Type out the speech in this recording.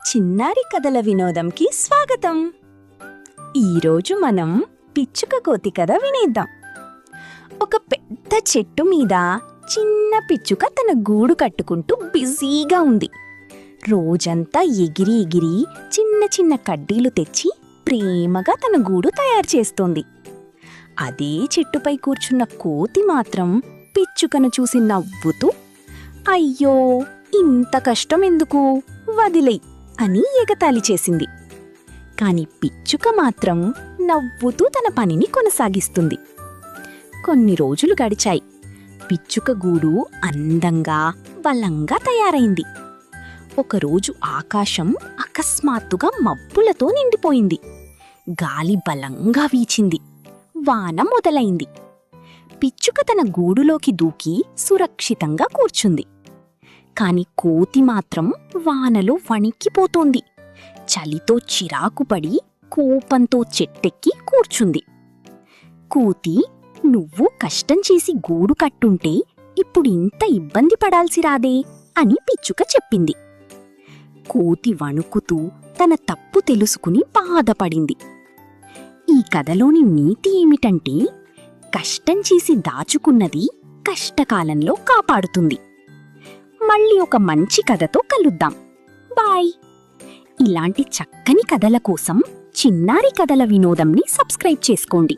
చిన్నారి కథల వినోదంకి స్వాగతం. ఈరోజు మనం పిచ్చుక కోతి కథ వినేద్దాం. ఒక పెద్ద చెట్టు మీద చిన్న పిచ్చుక తన గూడు కట్టుకుంటూ బిజీగా ఉంది. రోజంతా ఎగిరి ఎగిరి చిన్న చిన్న కడ్డీలు తెచ్చి ప్రేమగా తన గూడు తయారు చేస్తోంది. అదే చెట్టుపై కూర్చున్న కోతి మాత్రం పిచ్చుకను చూసి నవ్వుతూ, అయ్యో ఇంత కష్టం ఎందుకు, వదిలేయ్ అని ఎగతాళి చేసింది. కాని పిచ్చుక మాత్రం నవ్వుతూ తన పనిని కొనసాగిస్తుంది. కొన్ని రోజులు గడిచాయి. పిచ్చుక గూడు అందంగా బలంగా తయారైంది. ఒకరోజు ఆకాశం అకస్మాత్తుగా మబ్బులతో నిండిపోయింది. గాలి బలంగా వీచింది. వాన మొదలైంది. పిచ్చుక తన గూడులోకి దూకి సురక్షితంగా కూర్చుంది. కాని కోతి మాత్రం వానలో వణిక్కిపోతోంది. చలితో చిరాకుపడి కోపంతో చెట్టెక్కి కూర్చుంది. కోతి, నువ్వు కష్టం చేసి గూడు కట్టుంటే ఇప్పుడు ఇంత ఇబ్బంది పడాల్సి రాదే అని పిచ్చుక చెప్పింది. కోతి వణుకుతూ తన తప్పు తెలుసుకుని బాధపడింది. ఈ కథలోని నీతి ఏమిటంటే, కష్టం చేసి దాచుకున్నది కష్టకాలంలో కాపాడుతుంది. మళ్ళీ ఒక మంచి కథతో కలుద్దాం. బాయ్. ఇలాంటి చక్కని కథల కోసం చిన్నారి కథల వినోదంని సబ్స్క్రైబ్ చేసుకోండి.